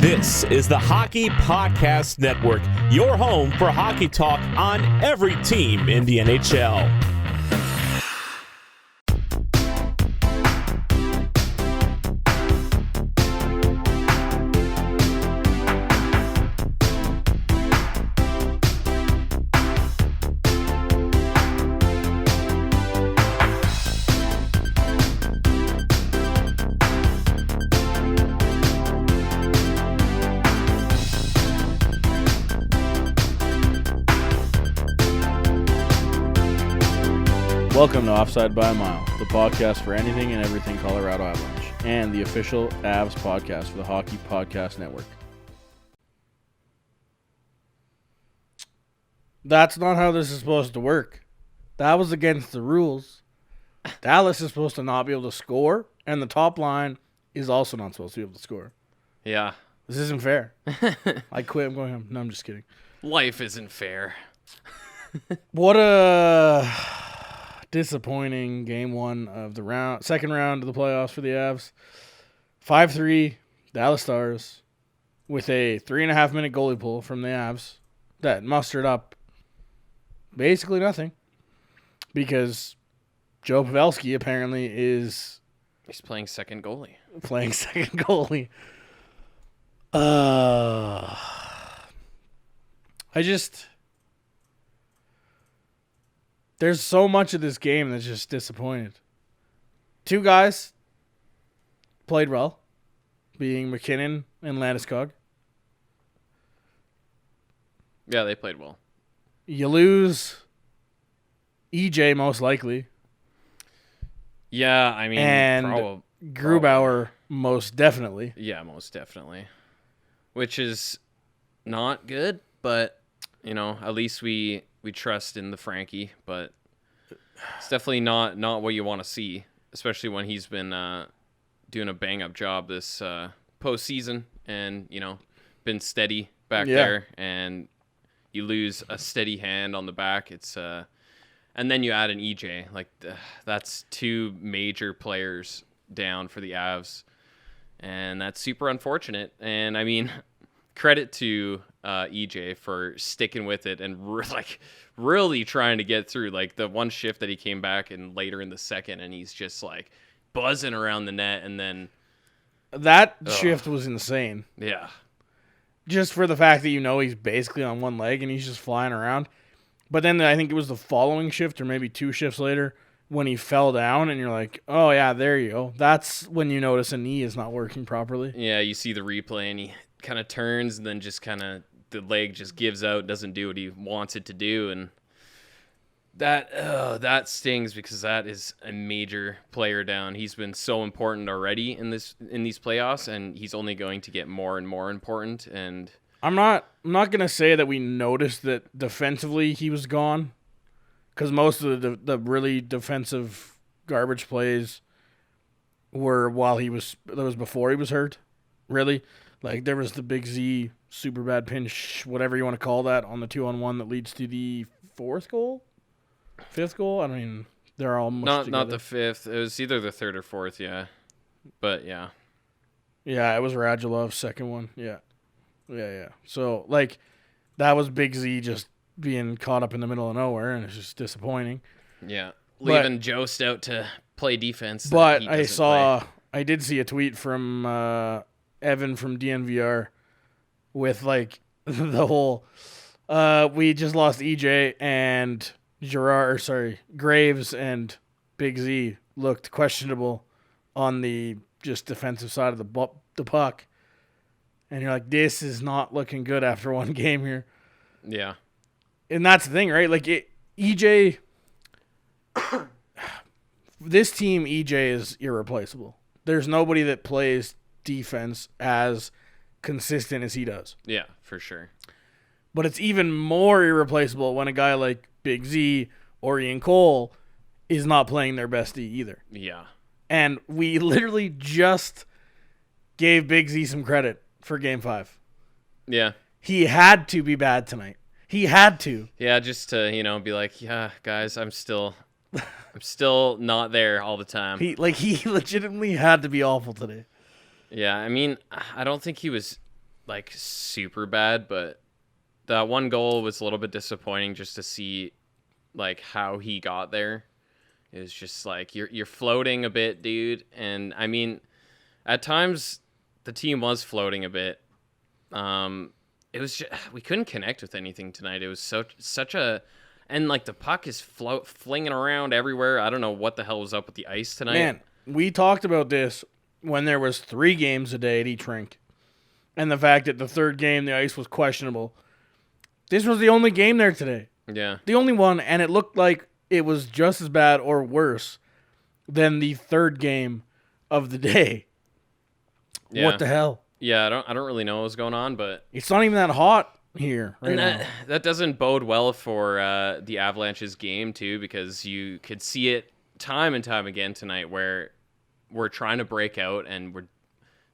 This is the Hockey Podcast Network, your home for hockey talk on every team in the NHL. Welcome to Offside by a Mile, the podcast for anything and everything Colorado Avalanche, and the official Avs podcast for the Hockey Podcast Network. That's not how this is supposed to work. That was against the rules. Dallas is supposed to not be able to score, and the top line is also not supposed to be able to score. Yeah. This isn't fair. I quit. I'm going home. No, I'm just kidding. Life isn't fair. What a disappointing game one of the second round of the playoffs for the Avs. 5-3 Dallas Stars with a 3.5-minute goalie pull from the Avs that mustered up basically nothing because Joe Pavelski apparently he's playing second goalie. There's so much of this game that's just disappointed. Two guys played well, being McKinnon and Landeskog. Yeah, they played well. You lose EJ most likely. Yeah, I mean, and Grubauer most definitely. Yeah, most definitely. Which is not good, but you know, at least we trust in the Frankie, but it's definitely not what you want to see, especially when he's been doing a bang-up job this postseason and, you know, been steady back there, and you lose a steady hand on the back. It's and then you add an EJ. That's two major players down for the Avs, and that's super unfortunate. And, I mean, credit to EJ for sticking with it and really trying to get through. Like the one shift that he came back and later in the second, and he's just like buzzing around the net, and then that shift was insane. Yeah, just for the fact that he's basically on one leg and he's just flying around. But then I think it was the following shift or maybe two shifts later when he fell down, and you're like, oh yeah, there you go. That's when you notice a knee is not working properly. Yeah, you see the replay and he kind of turns and then just kind of the leg just gives out, doesn't do what he wants it to do, and that stings because that is a major player down. He's been so important already in these playoffs, and he's only going to get more and more important. And I'm not gonna say that we noticed that defensively he was gone, because most of the really defensive garbage plays were before he was hurt. Really. Like, there was the Big Z super bad pinch, whatever you want to call that, on the 2-on-1 that leads to the fifth goal? I mean, they're all not the fifth. It was either the third or fourth, yeah. But, yeah. Yeah, it was Radulov's second one, yeah. So, like, that was Big Z just being caught up in the middle of nowhere, and it's just disappointing. Yeah, leaving Jost out to play defense. But I did see a tweet from Evan from DNVR with like the whole we just lost EJ and Graves and Big Z looked questionable on the just defensive side of the puck, and you're like, this is not looking good after one game here. Yeah, and that's the thing, right? Like EJ, this team EJ is irreplaceable. There's nobody that plays defense as consistent as he does. Yeah, for sure. But it's even more irreplaceable when a guy like Big Z or Ian Cole is not playing their best D either. Yeah. And we literally just gave Big Z some credit for Game 5. Yeah. He had to be bad tonight. He had to. Yeah, just to, be like, yeah, guys, I'm still not there all the time. He legitimately had to be awful today. Yeah, I mean, I don't think he was like super bad, but that one goal was a little bit disappointing just to see like how he got there. It was just like you're floating a bit, dude. And I mean, at times the team was floating a bit. It was just, we couldn't connect with anything tonight. It was such a, and like the puck is flinging around everywhere. I don't know what the hell was up with the ice tonight. Man, we talked about this when there was 3 games a day at each rink, and the fact that the third game the ice was questionable. This was the only game there today. Yeah. The only one, and it looked like it was just as bad or worse than the third game of the day. Yeah. What the hell? Yeah, I don't really know what was going on, but It's not even that hot here right now. that doesn't bode well for the Avalanche's game too, because you could see it time and time again tonight where we're trying to break out, and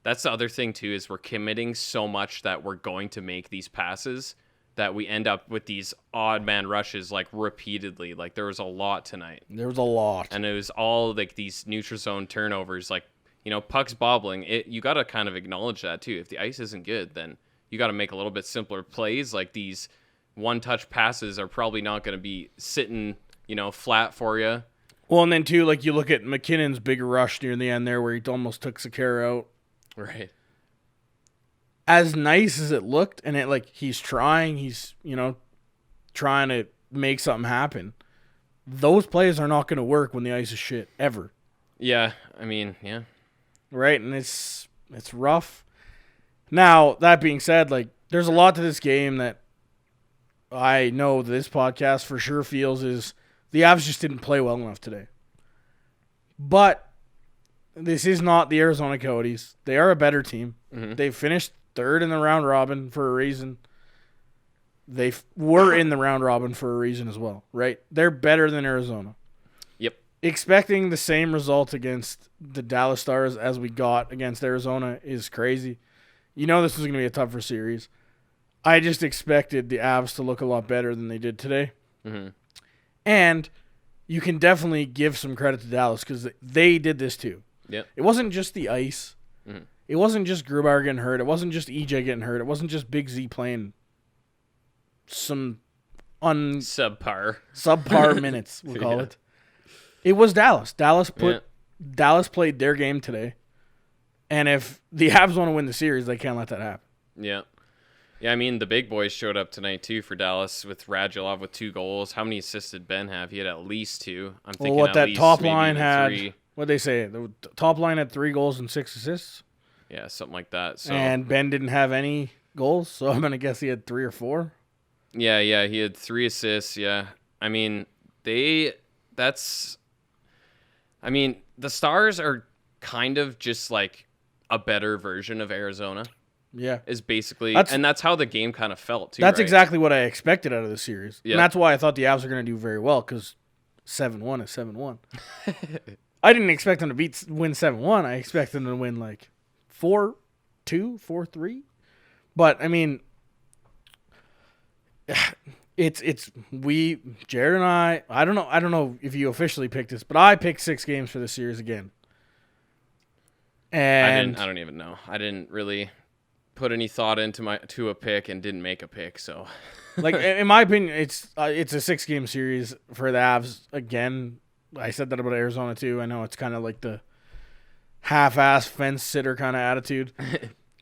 that's the other thing too, is we're committing so much that we're going to make these passes that we end up with these odd man rushes like repeatedly. Like there was a lot tonight. There was a lot. And it was all like these neutral zone turnovers, like, you know, pucks bobbling. You got to kind of acknowledge that too. If the ice isn't good, then you got to make a little bit simpler plays. Like these one-touch passes are probably not going to be sitting, you know, flat for you. Well, and then too, like you look at McKinnon's big rush near the end there where he almost took Sekera out. Right. As nice as it looked, and it like he's trying to make something happen. Those plays are not going to work when the ice is shit ever. Yeah, I mean, yeah. Right, and it's rough. Now, that being said, like there's a lot to this game that I know this podcast for sure feels is the Avs just didn't play well enough today. But this is not the Arizona Coyotes. They are a better team. Mm-hmm. They finished third in the round robin for a reason. They were in the round robin for a reason as well, right? They're better than Arizona. Yep. Expecting the same result against the Dallas Stars as we got against Arizona is crazy. You know this was going to be a tougher series. I just expected the Avs to look a lot better than they did today. Mm-hmm. And you can definitely give some credit to Dallas because they did this too. Yep. It wasn't just the ice. Mm-hmm. It wasn't just Grubauer getting hurt. It wasn't just EJ getting hurt. It wasn't just Big Z playing some subpar minutes, we'll call it. It was Dallas. Dallas played their game today. And if the Avs want to win the series, they can't let that happen. Yeah. Yeah, I mean, the big boys showed up tonight, too, for Dallas with Radulov with 2 goals. How many assists did Benn have? He had at least 2. I'm thinking what at that least top maybe line had, 3. what'd they say? The top line had 3 goals and 6 assists. Yeah, something like that. So And Benn didn't have any goals, so I'm going to guess he had 3 or 4. Yeah, he had 3 assists, yeah. I mean, the Stars are kind of just like a better version of Arizona. Yeah. Is basically, and that's how the game kind of felt, too, That's right? exactly what I expected out of the series. Yeah. And that's why I thought the Avs are going to do very well, because 7-1 is 7-1. I didn't expect them to win 7-1. I expected them to win like 4-2, 4-3. But, I mean, Jared and I don't know if you officially picked this, but I picked 6 games for this series again. And I don't even know. I didn't really put any thought to a pick and didn't make a pick, so like in my opinion, it's a 6-game series for the Avs again. I said that about Arizona too. I know it's kind of like the half-ass fence sitter kind of attitude.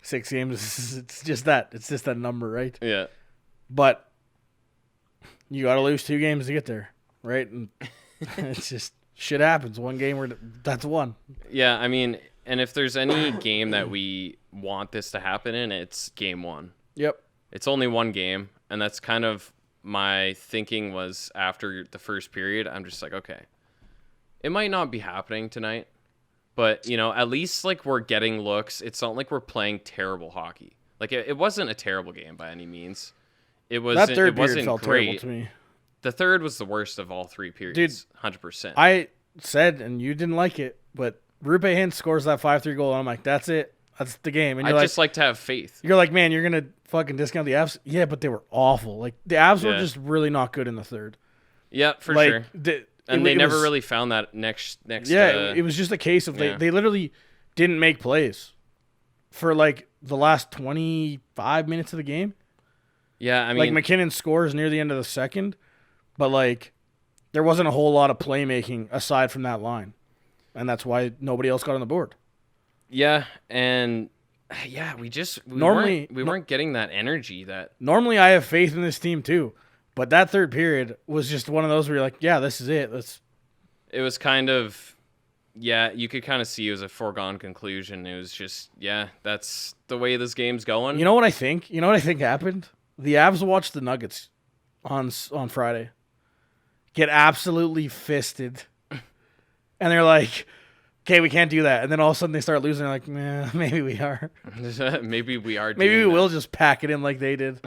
6 games, it's just that number, right? Yeah. But you got to lose 2 games to get there, right? And it's just shit happens. One game where that's one. Yeah, I mean, and if there's any game that we want this to happen in, it's game 1. Yep. It's only one game, and that's kind of my thinking was after the first period. I'm just like, okay, it might not be happening tonight, but, you know, at least, like, we're getting looks. It's not like we're playing terrible hockey. Like, it wasn't a terrible game by any means. It wasn't, that third it wasn't period felt great. terrible to me. The third was the worst of all 3 periods, dude, 100%. I said, and you didn't like it, but Rupe Hintz scores that 5-3 goal, and I'm like, that's it. That's the game. And I just like to have faith. You're like, man, you're going to fucking discount the Avs? Yeah, but they were awful. Like, the Avs were just really not good in the third. Yeah, for sure. And they never was, really found that next. Yeah, it was just a case of they literally didn't make plays. for like the last 25 minutes of the game. Yeah, I Like mean, McKinnon scores near the end of the second, but like there wasn't a whole lot of playmaking aside from that line. And that's why nobody else got on the board. yeah, and yeah, we weren't getting that energy that Normally I have faith in this team too, but that third period was just one of those where you're like, yeah, this is it. it was kind of, yeah, you could kind of see it was a foregone conclusion. It was just, yeah, that's the way this game's going. You know what I think? You know what I think happened? The Avs watched the Nuggets on Friday get absolutely fisted. And they're like, okay, we can't do that. And then all of a sudden they start losing. They're like, nah, maybe we are. Maybe we are. Maybe we doing will just pack it in like they did.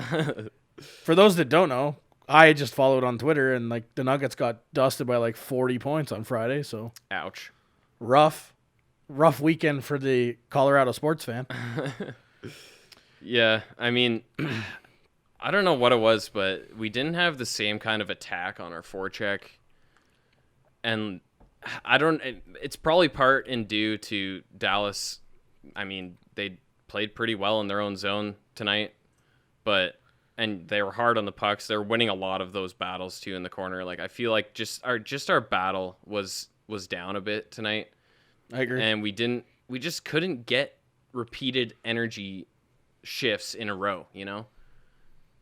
For those that don't know, I just followed on Twitter, and like the Nuggets got dusted by like 40 points on Friday. So ouch. rough weekend for the Colorado sports fan. Yeah, I mean, I don't know what it was, but we didn't have the same kind of attack on our forecheck. And it's probably part in due to Dallas. I mean, they played pretty well in their own zone tonight, and they were hard on the pucks. They're winning a lot of those battles too in the corner. Like I feel like just our battle was down a bit tonight. I agree. And we just couldn't get repeated energy shifts in a row, you know?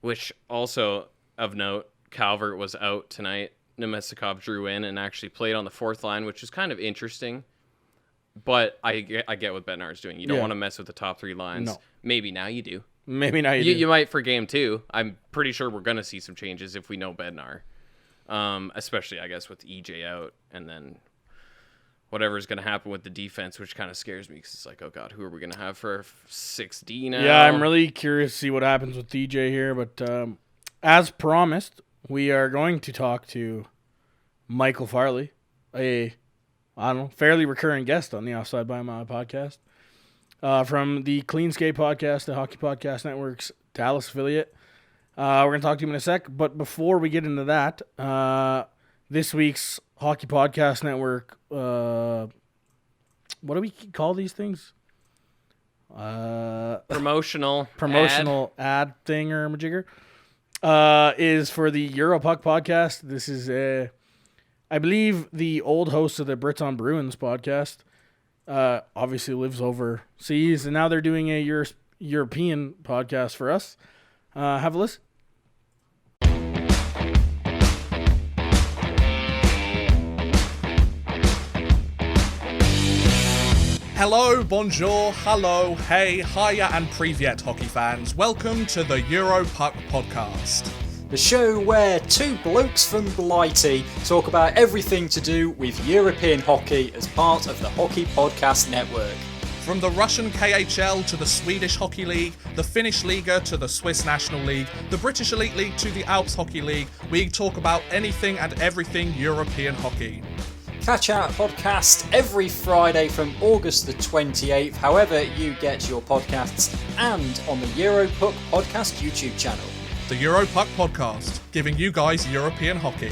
Which also of note, Calvert was out tonight. Nemestikov drew in and actually played on the fourth line, which is kind of interesting. But I get what Bednar's doing. You don't want to mess with the top three lines. No. Maybe now you do. Maybe now you do. You might for game 2. I'm pretty sure we're going to see some changes if we know Bednar. Especially, I guess, with EJ out. And then whatever's going to happen with the defense, which kind of scares me because it's like, oh, God, who are we going to have for 6D now? Yeah, I'm really curious to see what happens with DJ here. But as promised, we are going to talk to Michael Farley, fairly recurring guest on the Offside by My podcast, from the Clean Skate podcast, the Hockey Podcast Network's Dallas affiliate. We're going to talk to him in a sec, but before we get into that, this week's Hockey Podcast Network, what do we call these things? Promotional ad thing or majigger. Is for the Europuck podcast. This is, I believe, the old host of the Brits on Bruins podcast. Obviously lives overseas, and now they're doing a European podcast for us. Have a listen. Hello, bonjour, hello, hey, hiya and privyet hockey fans. Welcome to the Europuck podcast. The show where two blokes from Blighty talk about everything to do with European hockey as part of the Hockey Podcast Network. From the Russian KHL to the Swedish Hockey League, the Finnish Liga to the Swiss National League, the British Elite League to the Alps Hockey League, we talk about anything and everything European hockey. Catch our podcast every Friday from August the 28th, however you get your podcasts, and on the Europuck Podcast YouTube channel. The Europuck podcast, giving you guys European hockey.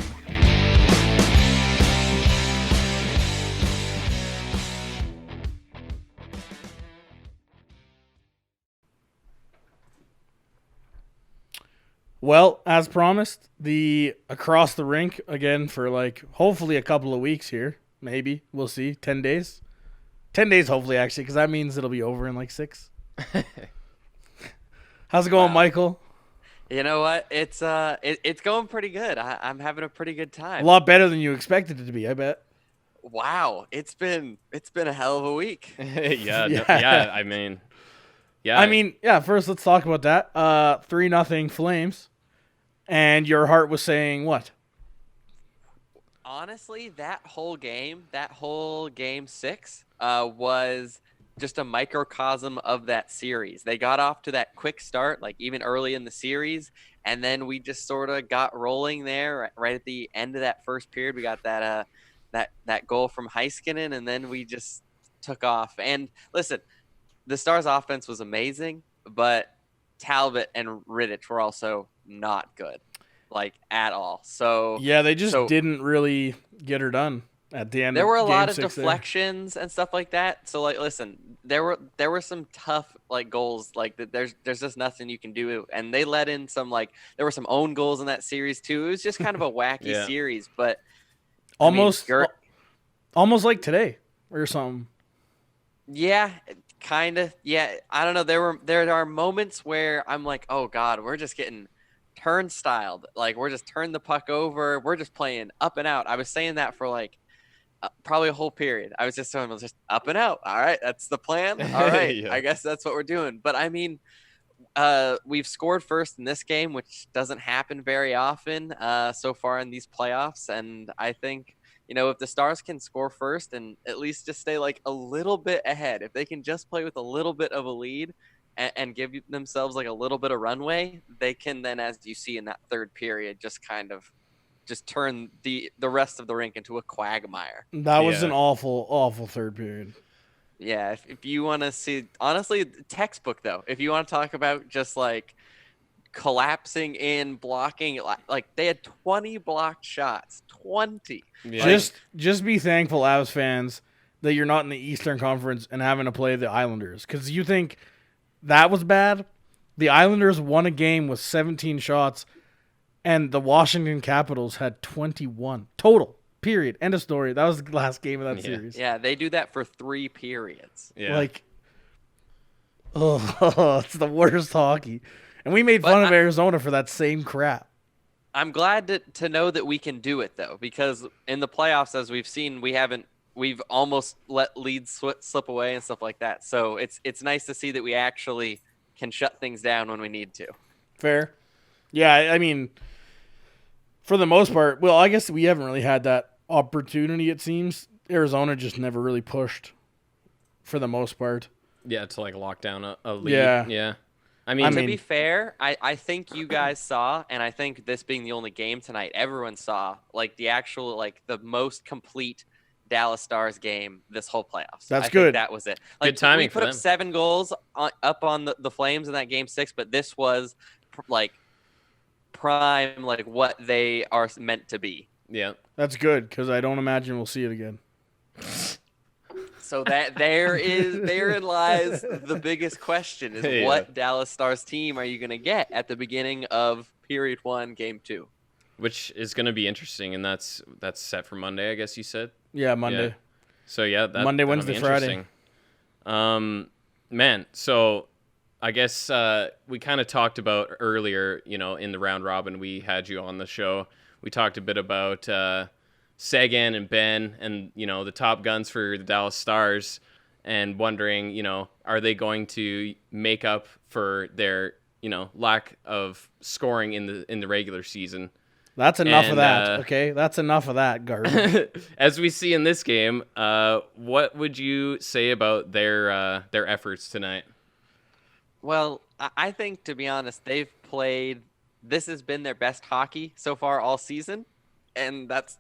Well, as promised, the Across the Rink again for like hopefully a couple of weeks here. Maybe. We'll see. 10 days. 10 days hopefully, actually, because that means it'll be over in like 6. How's it going, Michael? You know what? It's going pretty good. I'm having a pretty good time. A lot better than you expected it to be, I bet. Wow, it's been a hell of a week. Yeah. I mean, first let's talk about that. 3-0 Flames. And your heart was saying what? Honestly, that whole game 6, was just a microcosm of that series. They got off to that quick start, like even early in the series, and then we just sort of got rolling there right at the end of that first period. We got that goal from Heiskanen, and then we just took off. And listen, the Stars' offense was amazing, but Talbot and Rittich were also not good, like at all. So yeah, they just didn't really get her done. at the end. There were a lot Game of 6 there. deflections and stuff like that. So like, listen, there were some tough like goals. Like there's just nothing you can do. And they let in some like there were some own goals in that series too. It was just kind of a wacky Yeah. series, but Almost, I mean, almost like today or something. yeah, kind of. Yeah, I don't know. There are moments where I'm like, oh God, we're just getting turnstyled. Like we're just turning the puck over. We're just playing up and out. I was saying that for like probably a whole period. I was just saying, just up and out. All right, that's the plan. All right, Yeah. I guess that's what we're doing. But I mean, we've scored first in this game, which doesn't happen very often so far in these playoffs. And I think, if the Stars can score first and at least just stay like a little bit ahead, if they can just play with a little bit of a lead and give themselves like a little bit of runway, they can then, as you see in that third period, just kind of just turn the rest of the rink into a quagmire. That was Yeah. an awful third period. Yeah, if you want to see, honestly, textbook though, if you want to talk about just like collapsing in, blocking, like they had 20 blocked shots, 20. Yeah. Just be thankful, Avs fans, that you're not in the Eastern Conference and having to play the Islanders. Because you think that was bad? The Islanders won a game with 17 shots, and the Washington Capitals had 21 total. Period. End of story. That was the last game of that series. Yeah, they do that for 3 periods. Yeah. Like, it's the worst hockey. And we made fun of Arizona for that same crap. I'm glad to know that we can do it though, because in the playoffs, as we've seen, we've almost let leads slip away and stuff like that. So it's nice to see that we actually can shut things down when we need to. Fair. Yeah, I mean, for the most part, well, I guess we haven't really had that opportunity, it seems. Arizona just never really pushed for the most part. Yeah, to like lock down a lead. Yeah. I mean, To be fair, I think you guys saw, and I think this being the only game tonight, everyone saw like the actual, like the most complete Dallas Stars game this whole playoffs. That's I good. think that was it. Like, Good timing we put for up them. 7 goals up on the Flames in that game 6, but this was like prime, like what they are meant to be. yeah. That's good, because I don't imagine we'll see it again. So that therein lies the biggest question is Yeah. what Dallas Stars team are you going to get at the beginning of period 1, game 2? Which is going to be interesting, and that's set for Monday, I guess you said. Yeah, Monday. Yeah. So yeah, Monday, that'll Wednesday, be Friday. interesting. Man, so I guess we kind of talked about earlier, in the round robin, we had you on the show. We talked a bit about Seguin and Benn and, the top guns for the Dallas Stars, and wondering, are they going to make up for their, lack of scoring in the regular season? That's enough of And, that, okay? That's enough of that, garbage. As we see in this game, what would you say about their efforts tonight? Well, I think, to be honest, this has been their best hockey so far all season. And that's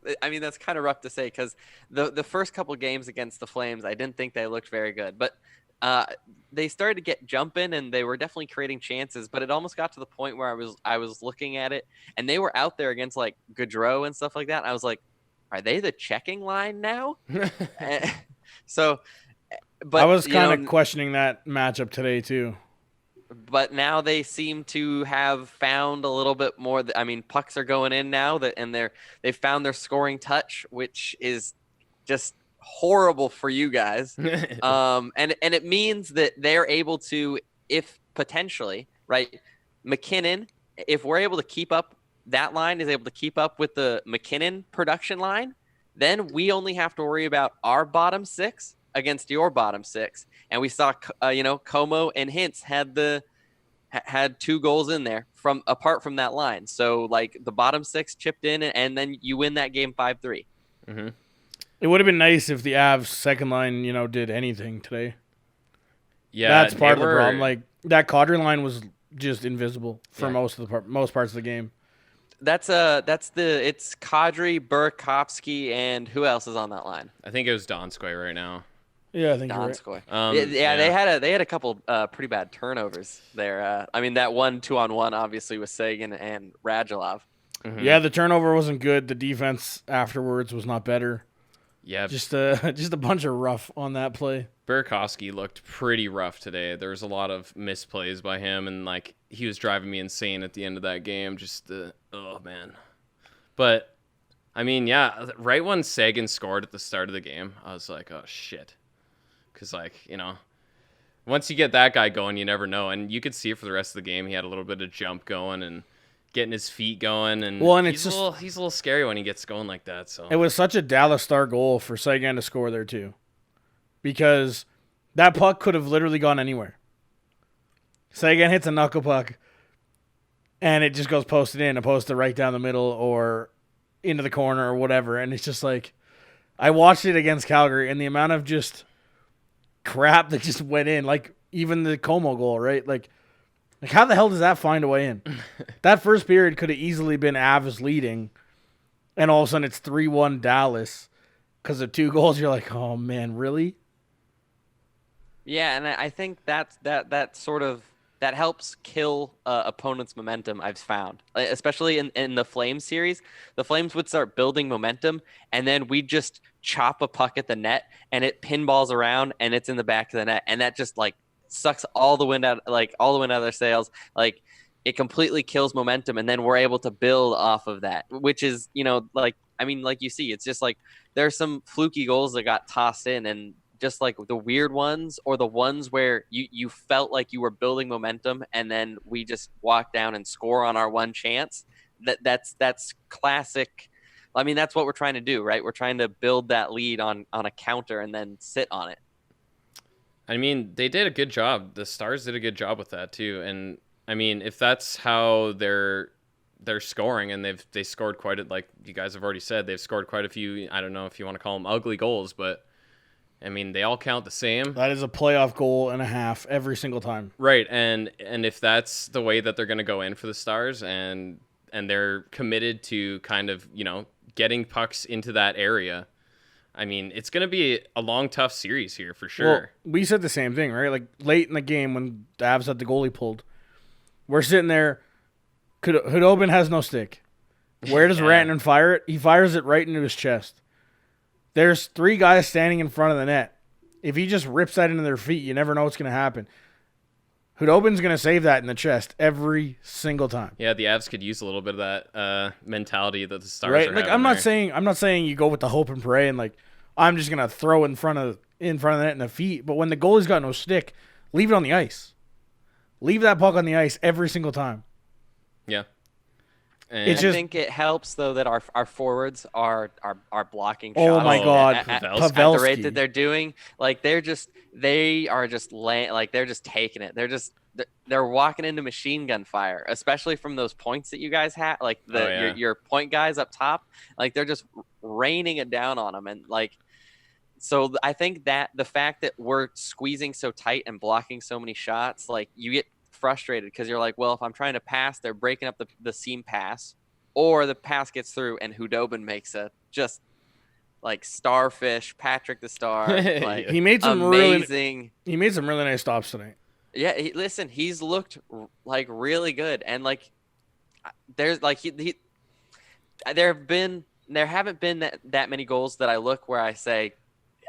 kind of rough to say, because the first couple games against the Flames, I didn't think they looked very good. But they started to get jumping, and they were definitely creating chances. But it almost got to the point where I was looking at it, and they were out there against like Gaudreau and stuff like that. And I was like, are they the checking line now? So, but I was kind of questioning that matchup today, too. But now they seem to have found a little bit more. I mean, pucks are going in now, and they've found their scoring touch, which is just horrible for you guys. And it means that they're able to, if potentially, right, McKinnon, if we're able to keep up, that line is able to keep up with the McKinnon production line, then we only have to worry about our bottom 6 against your bottom 6. And we saw, Como and Hintz had 2 goals in there apart from that line. So like the bottom 6 chipped in, and then you win that game 5-3. Mm-hmm. It would have been nice if the Avs second line, did anything today. Yeah, That's part of the problem. Like that Kadri line was just invisible for most parts of the game. It's Kadri, Burakovsky, and who else is on that line? I think it was Donskoy right now. Yeah, I think you're right. Donskoy. They had a couple pretty bad turnovers there. That 1 2-on-1 obviously was Seguin and Radulov. Mm-hmm. Yeah, the turnover wasn't good. The defense afterwards was not better. Yeah, Just a bunch of rough on that play. Burakovsky looked pretty rough today. There was a lot of misplays by him, and like he was driving me insane at the end of that game. Oh man. But I mean, yeah, right when Seguin scored at the start of the game, I was like, oh shit, because like once you get that guy going, you never know, and you could see it for the rest of the game. He had a little bit of jump going and getting his feet going, and he's a little scary when he gets going like that. So it was such a Dallas Star goal for Seguin to score there too, because that puck could have literally gone anywhere. Seguin hits a knuckle puck, and it just goes posted in, opposed to right down the middle or into the corner or whatever. And it's just like, I watched it against Calgary, and the amount of just crap that just went in, like even the Como goal, right? Like how the hell does that find a way in? That first period could have easily been Avs leading, and all of a sudden it's 3-1 Dallas because of 2 goals. You're like, oh man, really? Yeah, and I think that helps kill opponents' momentum. I've found, especially in the Flames series, the Flames would start building momentum, and then we just chop a puck at the net, and it pinballs around, and it's in the back of the net, and that just like sucks all the wind out of their sails. Like it completely kills momentum, and then we're able to build off of that, which is like you see, it's just like there's some fluky goals that got tossed in, and just like the weird ones or the ones where you felt like you were building momentum, and then we just walk down and score on our one chance. That's classic. I mean, that's what we're trying to do, right? We're trying to build that lead on a counter and then sit on it. I mean, they did a good job. The Stars did a good job with that too. And I mean, if that's how they're scoring, and they scored like you guys have already said, they've scored quite a few, I don't know if you want to call them ugly goals, but I mean, they all count the same. That is a playoff goal and a half every single time. Right. And if that's the way that they're going to go in for the Stars, and they're committed to kind of, getting pucks into that area, I mean, it's going to be a long, tough series here for sure. Well, we said the same thing, right? Like late in the game when the Avs had the goalie pulled, we're sitting there. Hudobin has no stick. Where does Rantanen fire it? He fires it right into his chest. There's 3 guys standing in front of the net. If he just rips that into their feet, you never know what's going to happen. Hudobin's going to save that in the chest every single time. Yeah, the Avs could use a little bit of that mentality that the Stars right? are Like having I'm not saying you go with the hope and pray and like I'm just going to throw in front of the net in the feet, but when the goalie's got no stick, leave it on the ice. Leave that puck on the ice every single time. Yeah. And I think it helps though that our forwards are blocking shots. Oh my God, at the rate that they're doing, like they're just taking it. They're walking into machine gun fire, especially from those points that you guys have, like your point guys up top. Like they're just raining it down on them, and like so I think that the fact that we're squeezing so tight and blocking so many shots, like you get frustrated because you're like, well, if I'm trying to pass, they're breaking up the seam pass, or the pass gets through and Hudobin makes a just like starfish Patrick the Star. Like he made some amazing. He made some really nice stops tonight. Yeah, he's looked like really good, and like there's like there haven't been that many goals that I look where I say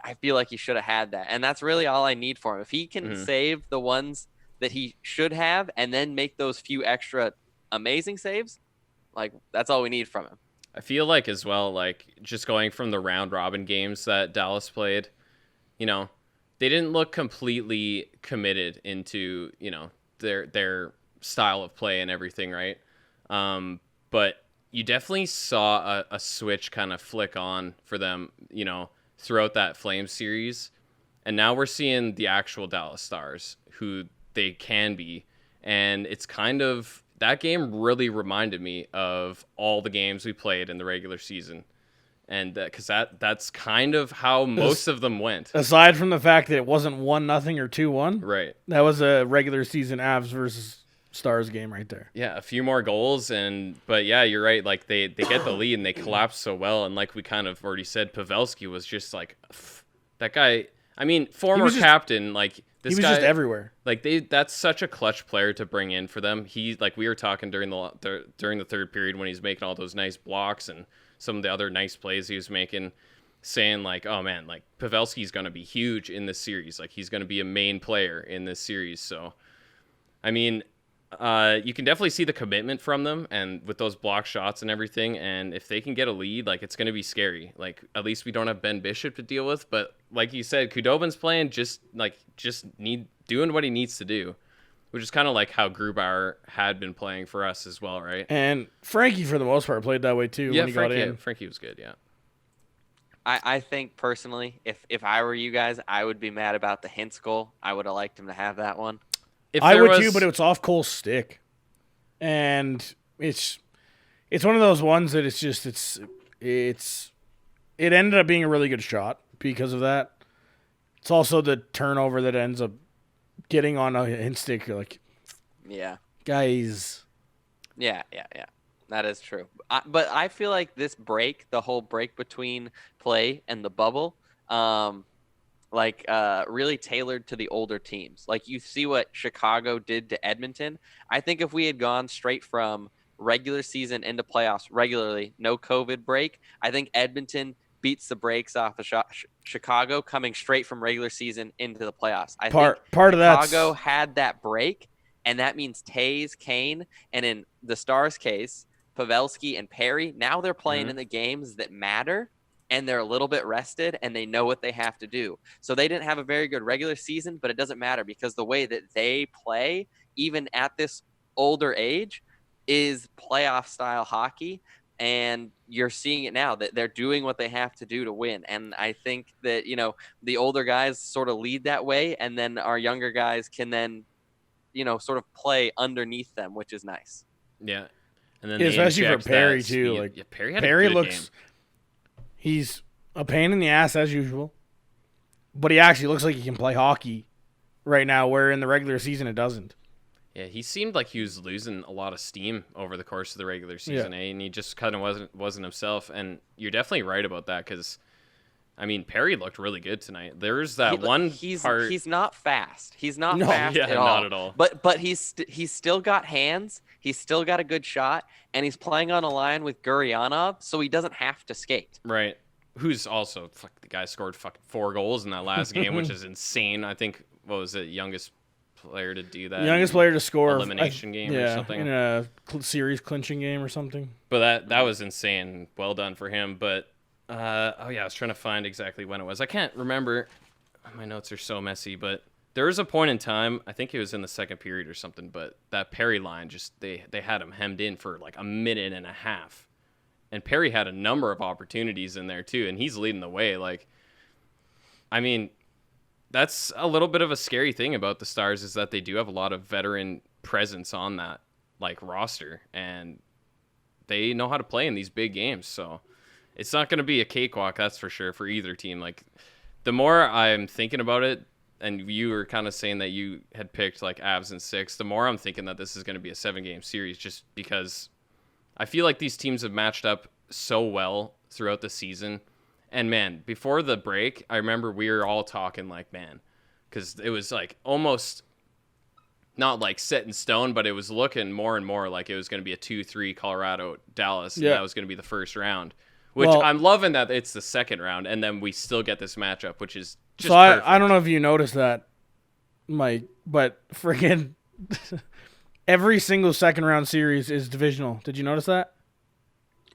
I feel like he should have had that, and that's really all I need for him. If he can save the ones that he should have, and then make those few extra amazing saves, like that's all we need from him. I feel like as well, like just going from the round robin games that Dallas played, they didn't look completely committed into, their style of play and everything, right? But you definitely saw a switch kind of flick on for them, throughout that Flames series. And now we're seeing the actual Dallas Stars, who they can be, and it's kind of that game really reminded me of all the games we played in the regular season, and because that's kind of how most of them went. Aside from the fact that it wasn't 1-0 or 2-1, right? That was a regular season Avs versus Stars game right there. Yeah, a few more goals, but yeah, you're right. Like they get the lead and they collapse so well, and like we kind of already said, Pavelski was just like that guy. I mean, former captain, like. He was just everywhere. Like that's such a clutch player to bring in for them. He, like we were talking during the third period when he's making all those nice blocks and some of the other nice plays he was making. saying like, oh man, like Pavelski's going to be huge in this series. Like he's going to be a main player in this series. So, I mean, you can definitely see the commitment from them, and with those block shots and everything. And if they can get a lead, like it's going to be scary. Like at least we don't have Ben Bishop to deal with. But like you said, Khudobin's playing just doing what he needs to do, which is kind of like how Grubauer had been playing for us as well, right? And Frankie, for the most part, played that way too. Yeah, when he got in. Frankie was good. Yeah. I think personally, if I were you guys, I would be mad about the Hintz goal. I would have liked him to have that one. I would too, but it was off Cole's stick, and it's one of those ones that it ended up being a really good shot because of that. It's also the turnover that ends up getting on a hint stick. You're like, yeah, guys. Yeah. That is true. But I feel like this break, the whole break between play and the bubble, really tailored to the older teams. Like you see what Chicago did to Edmonton. I think if we had gone straight from regular season into playoffs regularly, no COVID break, I think Edmonton beats the brakes off of Chicago coming straight from regular season into the playoffs. I think part of that Chicago had that break, and that means Taves, Kane, and in the Stars case, Pavelski and Perry, now they're playing in the games that matter, and they're a little bit rested, and they know what they have to do. So they didn't have a very good regular season, but it doesn't matter because the way that they play, even at this older age, is playoff-style hockey, and you're seeing it now that they're doing what they have to do to win. And I think that, the older guys sort of lead that way, and then our younger guys can then, sort of play underneath them, which is nice. Yeah. And then especially for Perry too. Perry looks game. He's a pain in the ass as usual, but he actually looks like he can play hockey right now, where in the regular season it doesn't. Yeah, he seemed like he was losing a lot of steam over the course of the regular season, and he just kind of wasn't himself. And you're definitely right about that because, I mean, Perry looked really good tonight. There's that part. He's not fast. He's not fast at all. Not at all. But he's still got hands. He's still got a good shot, and he's playing on a line with Gurianov, so he doesn't have to skate. Right. Who's also the guy scored 4 goals in that last game, which is insane. I think youngest player to do that. Youngest player to score elimination game or something in a series clinching game or something. But that was insane. Well done for him. But I was trying to find exactly when it was. I can't remember. My notes are so messy, but there was a point in time, I think it was in the second period or something, but that Perry line they had him hemmed in for like a minute and a half. And Perry had a number of opportunities in there too, and he's leading the way. Like, I mean, that's a little bit of a scary thing about the Stars is that they do have a lot of veteran presence on that roster, and they know how to play in these big games. So it's not going to be a cakewalk, that's for sure, for either team. Like, the more I'm thinking about it, and you were kind of saying that you had picked Avs in 6, the more I'm thinking that this is going to be a 7-game series, just because I feel like these teams have matched up so well throughout the season. And man, before the break, I remember we were all talking because it was almost not set in stone, but it was looking more and more like it was going to be a 2-3 Colorado Dallas, and that was going to be the first round. Which I'm loving that it's the second round, and then we still get this matchup, which is just perfect. I don't know if you noticed that, Mike, but freaking every single second round series is divisional. Did you notice that?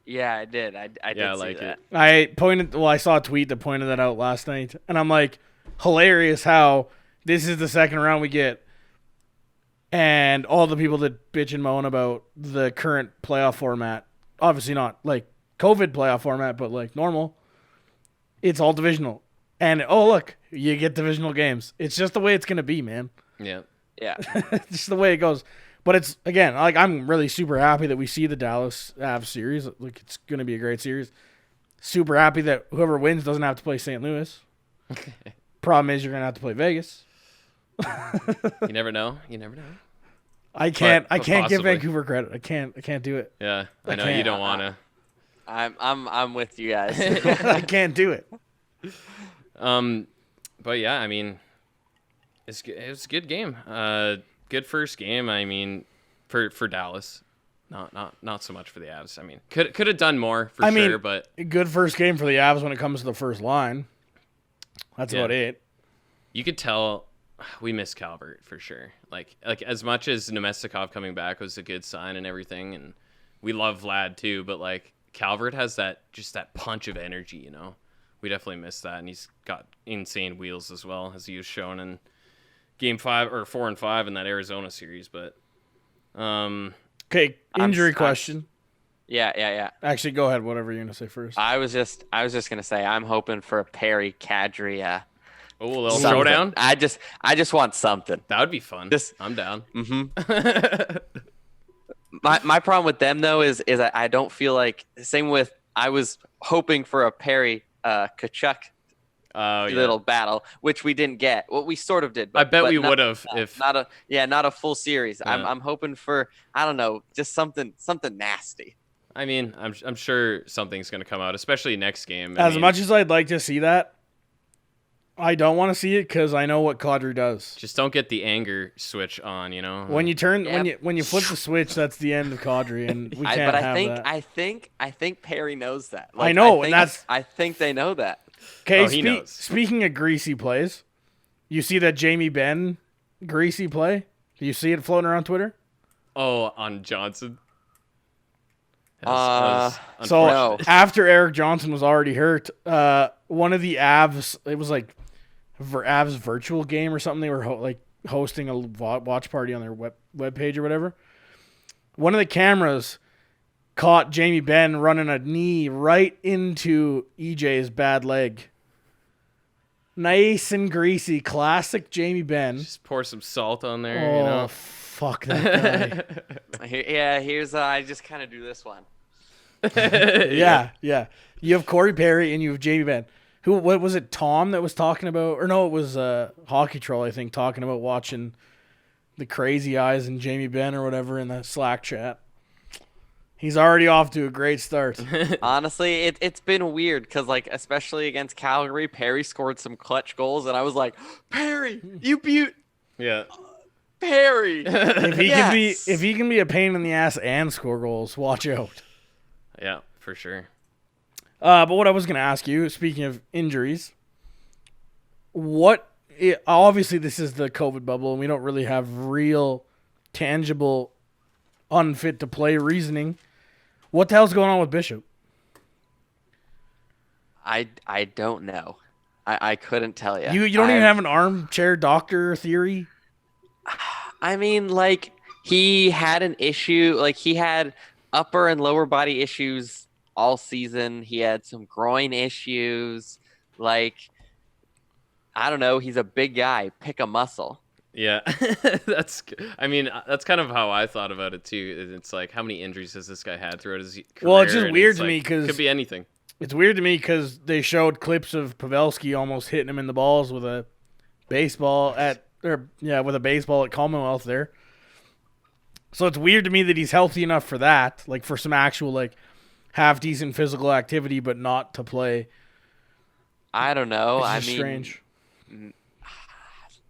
Yeah, I did. I did see that. I saw a tweet that pointed that out last night, and I'm like, hilarious how this is the second round we get, and all the people that bitch and moan about the current playoff format, obviously not COVID playoff format, but normal, it's all divisional. And, look, you get divisional games. It's just the way it's going to be, man. Yeah. Yeah. It's just the way it goes. But it's, again, I'm really super happy that we see the Dallas Avs series. It's going to be a great series. Super happy that whoever wins doesn't have to play St. Louis. Problem is you're going to have to play Vegas. You never know. I can't give Vancouver credit. I can't do it. Yeah. I know you don't want to. I'm with you guys. I can't do it. But yeah, I mean, it was a good game. Good first game. I mean, for Dallas. not so much for the Avs. I mean, could have done more for sure, but good first game for the Avs when it comes to the first line. That's about it. You could tell we missed Calvert for sure. Like as much as Nemestikov coming back was a good sign and everything, and we love Vlad too, but like Calvert has that punch of energy, you know. We definitely missed that, and he's got insane wheels as well, as he was shown in Game 5 or 4 and 5 in that Arizona series. But okay, injury question. Yeah. Actually, go ahead. Whatever you're gonna say first. I was just gonna say I'm hoping for a Perry Kadri. A little something. showdown. I just want something. That would be fun. I'm down. My problem with them though is I don't feel like same with I was hoping for a Perry Kachuk little battle, which we didn't get. Well, we sort of did. But, I bet we would have if not a full series. Yeah. I'm hoping for I don't know, just something nasty. I mean, I'm sure something's going to come out, especially next game. As much as I'd like to see that, I don't want to see it because I know what Kadri does. Just don't get the anger switch on, you know. When you turn, when you flip the switch, that's the end of Kadri, and we can't have that. I think Perry knows that. Like, I know, and I think they know that. Okay, speaking of greasy plays, you see that Jamie Benn greasy play? Do you see it floating around Twitter? Oh, on Johnson. So after Erik Johnson was already hurt, one of the Avs, it was like for Avs virtual game or something. They were hosting a watch party on their web page or whatever. One of the cameras caught Jamie Benn running a knee right into EJ's bad leg. Nice and greasy, classic Jamie Benn. Just pour some salt on there. Oh, you know? Fuck that guy. Here's I just kind of do this one. Yeah. You have Corey Perry and you have Jamie Benn. What was it? Tom that was talking about, or no, it was Hockey Troll, I think, talking about watching the crazy eyes and Jamie Benn or whatever in the Slack chat. He's already off to a great start. Honestly, it's been weird because, like, especially against Calgary, Perry scored some clutch goals, and I was like, Perry, you beaut. Yeah. Perry. If he can be a pain in the ass and score goals, watch out. Yeah, for sure. But what I was going to ask you, speaking of injuries, obviously this is the COVID bubble, and we don't really have real, tangible, unfit to play reasoning. What the hell's going on with Bishop? I don't know. I couldn't tell you. You don't even have an armchair doctor theory? I mean, like, he had an issue. Like, he had upper and lower body issues all season. He had some groin issues. Like, I don't know. He's a big guy. Pick a muscle. Yeah, that's kind of how I thought about it too. It's like, how many injuries has this guy had throughout his career? Well, it's just weird to me because could be anything. It's weird to me because they showed clips of Pavelski almost hitting him in the balls with a baseball at Commonwealth there. So it's weird to me that he's healthy enough for that, like for some actual like half decent physical activity, but not to play. I don't know. It's strange.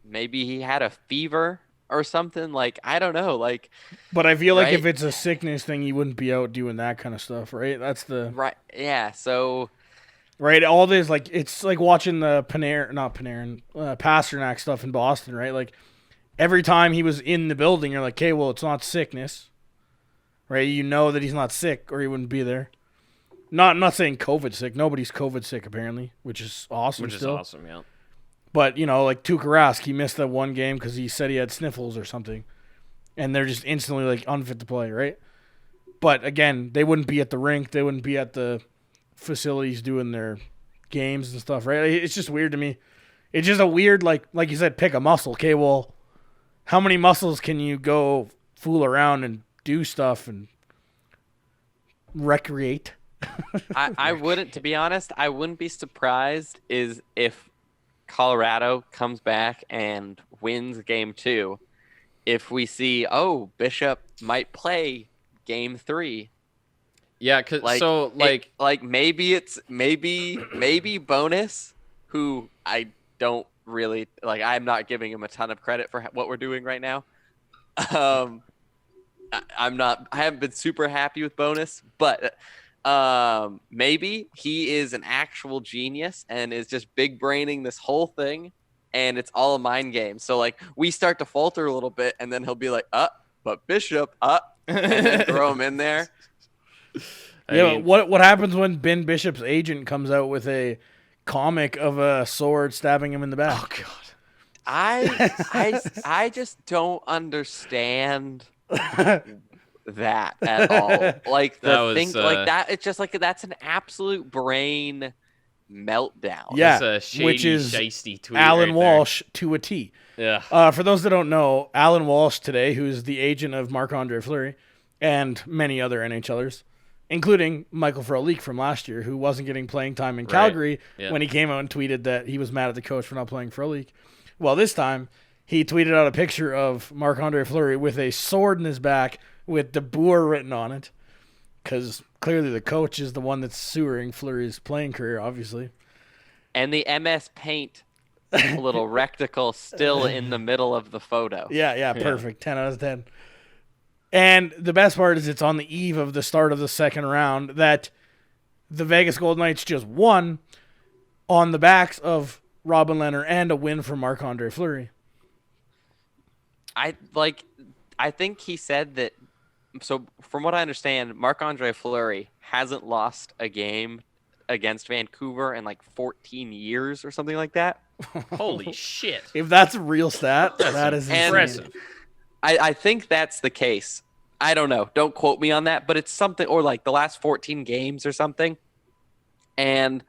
Maybe he had a fever or something. Like, I don't know. Like, but I feel like if it's a sickness thing, he wouldn't be out doing that kind of stuff, right? That's the right. Yeah. So, right. All this, like, it's like watching the Pasternak stuff in Boston, right? Like, every time he was in the building, you're like, okay, well, it's not sickness, right? You know that he's not sick, or he wouldn't be there. I'm not saying COVID sick. Nobody's COVID sick apparently, which is awesome. Which is awesome, yeah. But, you know, like Tuukka Rask, he missed that one game because he said he had sniffles or something. And they're just instantly, like, unfit to play, right? But, again, they wouldn't be at the rink. They wouldn't be at the facilities doing their games and stuff, right? It's just weird to me. It's just a weird, like you said, pick a muscle. Okay, well, how many muscles can you go fool around and do stuff and recreate? I wouldn't, to be honest, I wouldn't be surprised if Colorado comes back and wins game 2, if we see, Bishop might play game 3. Yeah, maybe Bonus, who I don't really like. I'm not giving him a ton of credit for what we're doing right now. I haven't been super happy with Bonus, but maybe he is an actual genius and is just big braining this whole thing, and it's all a mind game. So like we start to falter a little bit, and then he'll be like, but Bishop, and then throw him in there. What happens when Ben Bishop's agent comes out with a comic of a sword stabbing him in the back? Oh God. I just don't understand that at all. Like like that. It's just like that's an absolute brain meltdown. Yeah, That's a shady, which is shiesty tweet Alan right Walsh to a T. Yeah. For those that don't know, Alan Walsh today, who's the agent of Marc-Andre Fleury and many other NHLers, including Michael Frolik from last year, who wasn't getting playing time in Calgary when he came out and tweeted that he was mad at the coach for not playing Frolik. Well, this time, he tweeted out a picture of Marc-Andre Fleury with a sword in his back with De Boer written on it, because clearly the coach is the one that's sewering Fleury's playing career, obviously. And the MS Paint little recticle still in the middle of the photo. Yeah, perfect. 10 out of 10. And the best part is it's on the eve of the start of the second round that the Vegas Golden Knights just won on the backs of Robin Lehner and a win for Marc-Andre Fleury. I think he said that. So from what I understand, Marc-Andre Fleury hasn't lost a game against Vancouver in like 14 years or something like that. Holy shit. If that's a real stat, that is impressive. I think that's the case. I don't know. Don't quote me on that, but it's something, or like the last 14 games or something. And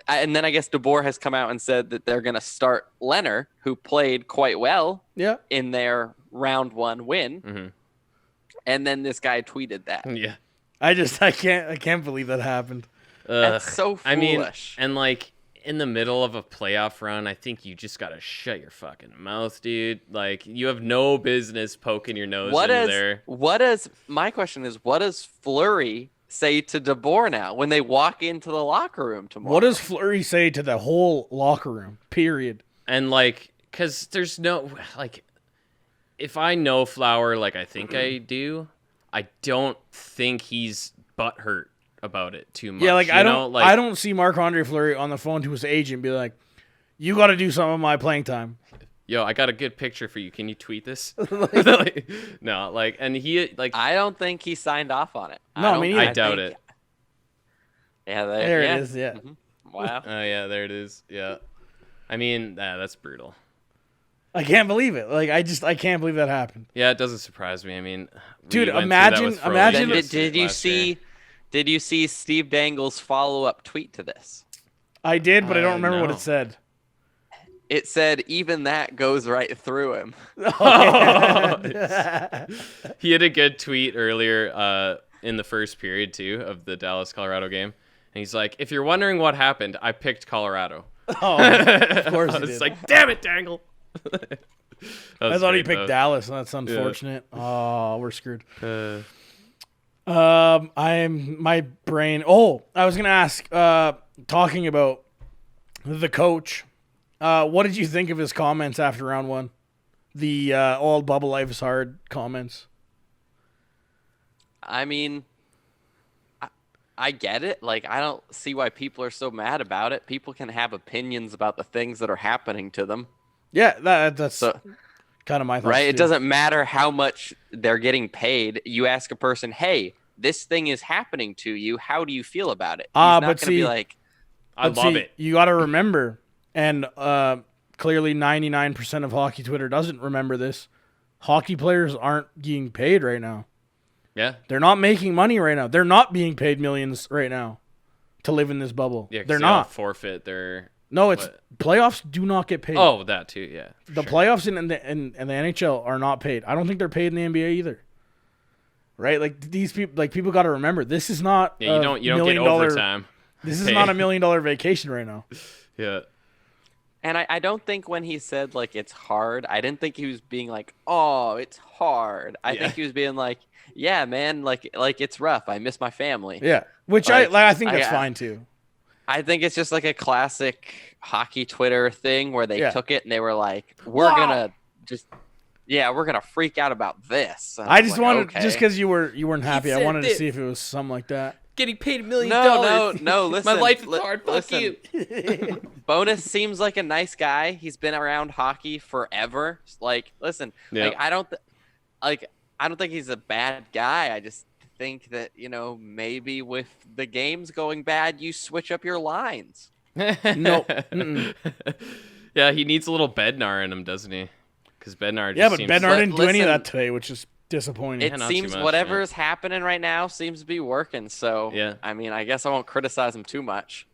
then I guess De Boer has come out and said that they're going to start Lehner, who played quite well in their round one win. Mm-hmm. And then this guy tweeted that. Yeah. I can't believe that happened. That's so foolish. I mean, and like in the middle of a playoff run, I think you just got to shut your fucking mouth, dude. Like you have no business poking your nose into there. My question is, what does Fleury say to De Boer now when they walk into the locker room tomorrow? What does Fleury say to the whole locker room, period? And like, because there's no, like, if I know Flower like I think I do, I don't think he's butthurt about it too much. Yeah, like I don't see Marc-Andre Fleury on the phone to his agent be like, you got to do some of my playing time. Yo, I got a good picture for you. Can you tweet this? No, like, and he like. I don't think he signed off on it. No, I doubt it. Yeah, there it is. Yeah. Mm-hmm. Wow. Oh yeah, there it is. Yeah. I mean, that's brutal. I can't believe it. Like I can't believe that happened. Yeah, it doesn't surprise me. I mean, dude, imagine. Did you see Steve Dangle's follow-up tweet to this? I did, but I don't remember what it said. It said, even that goes right through him. He had a good tweet earlier in the first period, too, of the Dallas-Colorado game. And he's like, if you're wondering what happened, I picked Colorado. Oh, of course he did. It's like, damn it, Dangle. I thought he picked Dallas, and that's unfortunate. Yeah. Oh, we're screwed. My brain. Oh, I was going to ask, talking about the coach, what did you think of his comments after round one? The all bubble life is hard comments. I mean, I get it. Like, I don't see why people are so mad about it. People can have opinions about the things that are happening to them. Yeah, that's kind of my thoughts. Right? Too. It doesn't matter how much they're getting paid. You ask a person, hey, this thing is happening to you. How do you feel about it? He's not going to be like, I love it. You got to remember, and clearly 99% of hockey Twitter doesn't remember this. Hockey players aren't getting paid right now. Yeah. They're not making money right now. They're not being paid millions right now to live in this bubble. Yeah, they're not. Forfeit their... No, it's playoffs do not get paid. Oh, that too, yeah. The playoffs in the NHL are not paid. I don't think they're paid in the NBA either. Right? Like these people, like people got to remember, this is not you don't get overtime. This is not $1 million vacation right now. Yeah. And I don't think when he said like it's hard, I didn't think he was being like, oh, it's hard. I think he was being like, yeah, man, like it's rough. I miss my family. Yeah, which I think that's fine too. I think it's just like a classic hockey Twitter thing where they took it and they were like, we're gonna just yeah, we're gonna freak out about this. And I I'm just like, wanted okay. just because you weren't happy. I said wanted to this. see if it was something like that. Getting paid $1 million. No. Listen, My life is hard. Fuck listen. you. Bonus seems like a nice guy. He's been around hockey forever. Like, listen, Yeah. like I don't think he's a bad guy. I just think that maybe with the games going bad, you switch up your lines. Nope. Mm-mm. Yeah, he needs a little Bednar in him, doesn't he? Because Bednar just Yeah, but seems Bednar didn't do any of listen, that today, which is disappointing. It not too seems much, whatever yeah. is happening right now seems to be working. So Yeah. I mean, I guess I won't criticize him too much.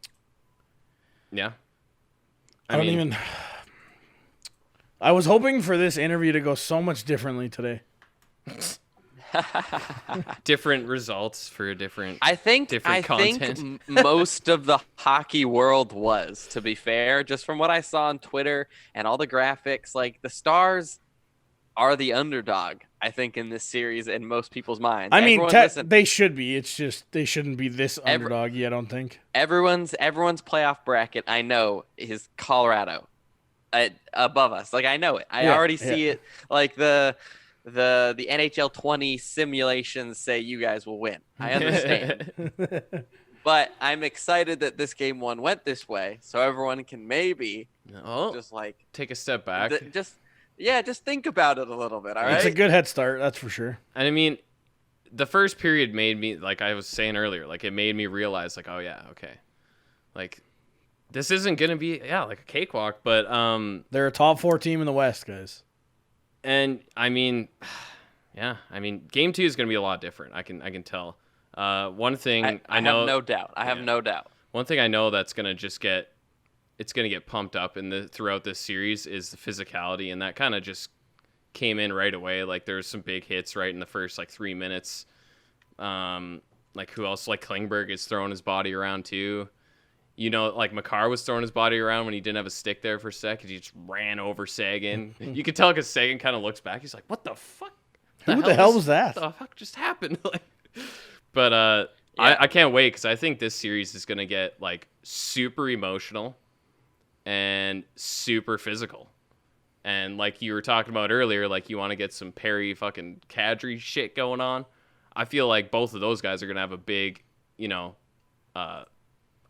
Yeah. I don't even. I was hoping for this interview to go so much differently today. Different results for different. I think Different content. most of the hockey world was, to be fair, just from what I saw on Twitter and all the graphics, like the Stars are the underdog, I think, in this series in most people's minds. I mean, listen, they should be. It's just they shouldn't be this underdog. I don't think. everyone's playoff bracket, I know, is Colorado above us. Like, I know it. I already see it. Like the NHL 20 simulations say you guys will win. I understand. But I'm excited that this game one went this way, so everyone can maybe just like take a step back. just think about it a little bit. All right. It's a good head start, that's for sure. And I mean, the first period made me, like I was saying earlier, like it made me realize, like, oh yeah, okay, like this isn't gonna be like a cakewalk, but They're a top 4 team in the West, guys. and I mean, yeah, I mean, game 2 is gonna be a lot different. I can tell. One thing I know, have no doubt. I have no doubt. one thing I know that's gonna just get pumped up throughout this series is the physicality, and that kind of just came in right away. Like there's some big hits right in the first like 3 minutes. Like who else? Like Klingberg is throwing his body around too. Like Makar was throwing his body around when he didn't have a stick there for a second. He just ran over Seguin. You could tell because Seguin kind of looks back. He's like, "What the fuck? Who the hell was that?" What the fuck just happened?" But I can't wait because I think this series is gonna get like super emotional and super physical. And like you were talking about earlier, like you want to get some Perry fucking Kadri shit going on. I feel like both of those guys are gonna have a big,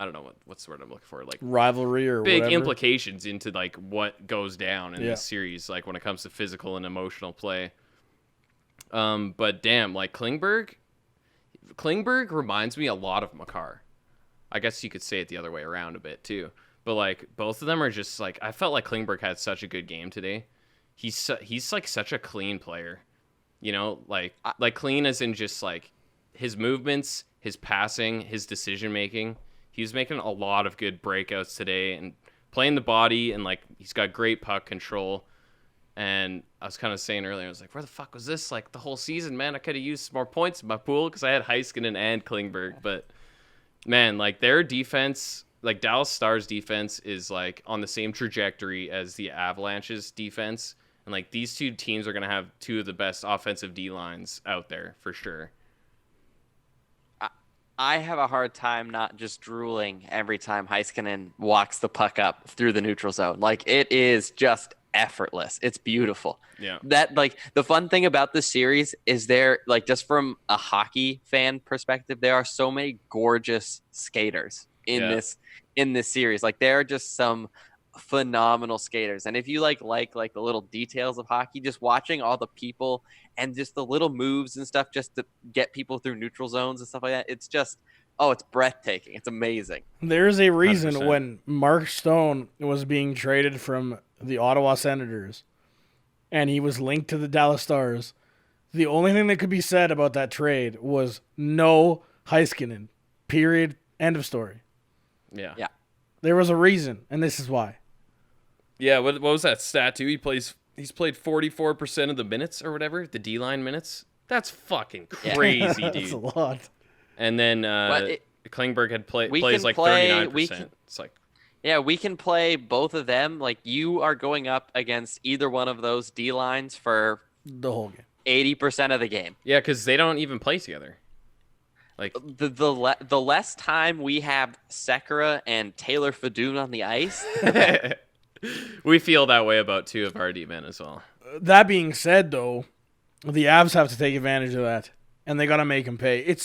I don't know what's the word I'm looking for, like Rivalry or big whatever. implications into like what goes down in this series, like when it comes to physical and emotional play. But damn, like Klingberg reminds me a lot of Makar. I guess you could say it the other way around a bit too. But like both of them are just like, I felt like Klingberg had such a good game today. He's like such a clean player, like clean as in just like his movements, his passing, his decision making. He was making a lot of good breakouts today and playing the body, and like he's got great puck control. And I was kind of saying earlier, I was like, where the fuck was this like the whole season, man? I could have used some more points in my pool because I had Heiskanen and Klingberg. But man, like their defense, like Dallas Stars defense is like on the same trajectory as the Avalanche's defense. And like these two teams are going to have two of the best offensive D lines out there for sure. I have a hard time not just drooling every time Heiskanen walks the puck up through the neutral zone. Like it is just effortless. It's beautiful. Yeah. That like the fun thing about this series is there, like just from a hockey fan perspective, there are so many gorgeous skaters in this series. Like there are just some phenomenal skaters. And if you like the little details of hockey, just watching all the people and just the little moves and stuff just to get people through neutral zones and stuff like that, it's just it's breathtaking. It's amazing. There's a reason 100%. when Mark Stone was being traded from the Ottawa Senators and he was linked to the Dallas Stars, the only thing that could be said about that trade was no Heiskanen. Period. End of story. Yeah. Yeah. There was a reason, and this is why. Yeah, what was that stat too? He's played 44% of the minutes or whatever, the D-line minutes. That's fucking crazy, dude. That's a lot. And then Klingberg had plays like 39%. It's like, yeah, we can play both of them. Like you are going up against either one of those D lines for The whole game. 80% of the game. yeah, because they don't even play together. Like The less time we have Sekera and Taylor Fadoon on the ice, we feel that way about two of our D-men as well. that being said, though, the Avs have to take advantage of that, and they got to make them pay.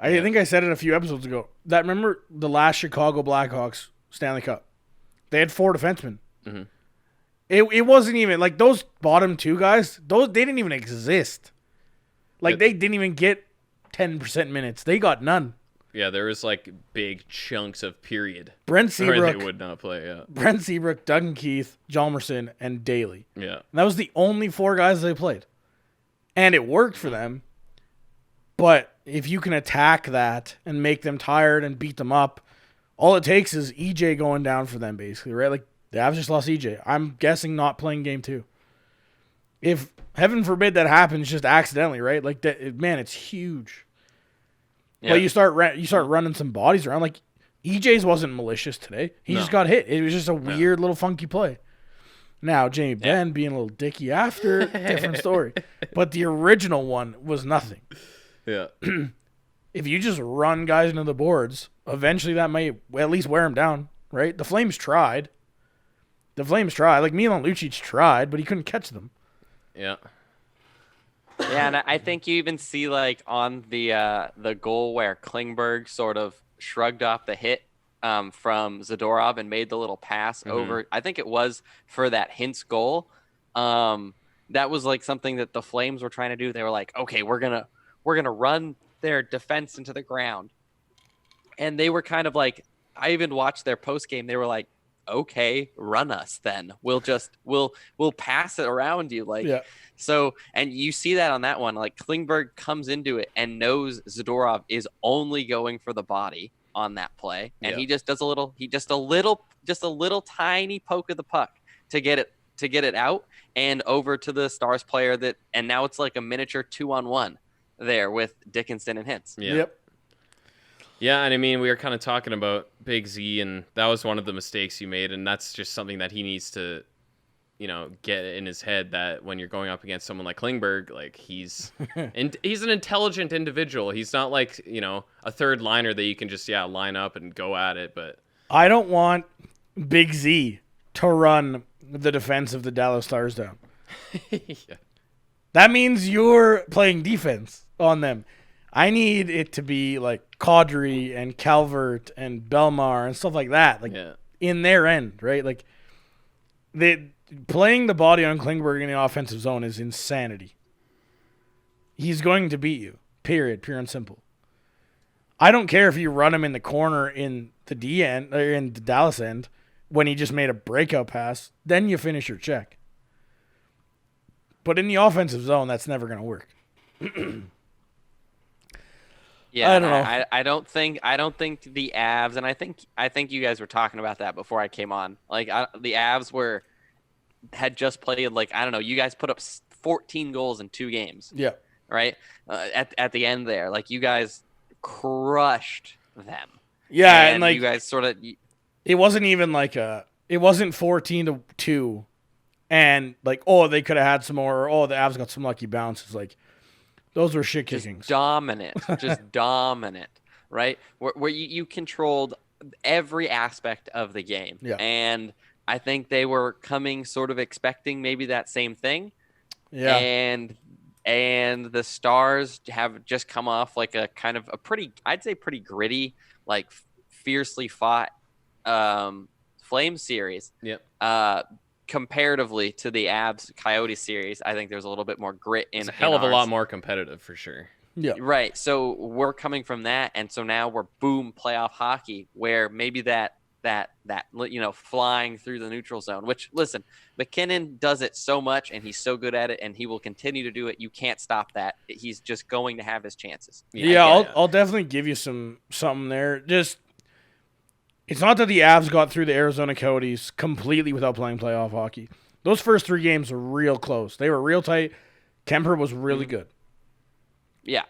I think I said it a few episodes ago. Remember the last Chicago Blackhawks Stanley Cup? They had 4 defensemen. Mm-hmm. It wasn't even like those bottom 2 guys. They didn't even exist. Like they didn't even get 10% minutes. They got none. Yeah, there was like big chunks of period. Brent Seabrook they would not play. Yeah. Brent Seabrook, Duncan Keith, Hjalmarsson, and Daly. Yeah. And that was the only 4 guys they played, and it worked for them. But if you can attack that and make them tired and beat them up, all it takes is EJ going down for them, basically, right? Like, the Avs just lost EJ. I'm guessing not playing game 2. If, heaven forbid, that happens just accidentally, right? Like, that, man, it's huge. Yeah. But you start running some bodies around. Like, EJ's wasn't malicious today. He just got hit. It was just a weird little funky play. Now, Jamie Benn being a little dicky after, different story. But the original one was nothing. Yeah. If you just run guys into the boards, eventually that might at least wear them down, right? The Flames tried. Like, Milan Lucic tried, but he couldn't catch them. Yeah. Yeah, and I think you even see, like, on the goal where Klingberg sort of shrugged off the hit from Zadorov and made the little pass over. I think it was for that Hintz goal. That was like something that the Flames were trying to do. They were like, okay, we're gonna run their defense into the ground, and they were kind of like, I even watched their post game. They were like, okay, run us then. We'll pass it around you, like. Yeah. So, and you see that on that one, like Klingberg comes into it and knows Zadorov is only going for the body on that play, and he just does a little tiny poke of the puck to get it out and over to the Stars player and now it's like a miniature 2-on-1 there with Dickinson and Hintz. Yeah. Yep. Yeah, and I mean, we were kind of talking about Big Z, and that was one of the mistakes he made, and that's just something that he needs to, get in his head, that when you're going up against someone like Klingberg, like he's an intelligent individual. He's not like, a third liner that you can just, line up and go at it. But I don't want Big Z to run the defense of the Dallas Stars down. Yeah. That means you're playing defense on them. I need it to be like Kadri and Calvert and Belmar and stuff like that, like in their end, right? Like playing the body on Klingberg in the offensive zone is insanity. He's going to beat you, period, pure and simple. I don't care if you run him in the corner in the D end or in the Dallas end when he just made a breakout pass, then you finish your check. But in the offensive zone, that's never going to work. Yeah, I don't know. I don't think the Avs, and I think you guys were talking about that before I came on. Like the Avs had just played, like, I don't know, you guys put up 14 goals in 2 games. Yeah. Right? At the end there, like, you guys crushed them. Yeah, and like you guys sort of, it wasn't even like it wasn't 14-2 and like, oh, they could have had some more, or, oh, the Avs got some lucky bounces. Like, those were shit kickings. Just dominant, right? Where you controlled every aspect of the game. Yeah. And I think they were coming sort of expecting maybe that same thing. Yeah. And the Stars have just come off like a kind of a pretty, I'd say pretty gritty, like fiercely fought Flames series. Yep. Comparatively to the Avs Coyote series, I think there's a little bit more grit in. It's a hell of a lot more competitive for sure. Yeah. Right. So we're coming from that, and so now we're playoff hockey, where maybe that flying through the neutral zone. Which, listen, McKinnon does it so much, and he's so good at it, and he will continue to do it. You can't stop that. He's just going to have his chances. Yeah, I'll definitely give you something there. Just. It's not that the Avs got through the Arizona Coyotes completely without playing playoff hockey. Those first 3 games were real close. They were real tight. Kemper was really good. Yeah.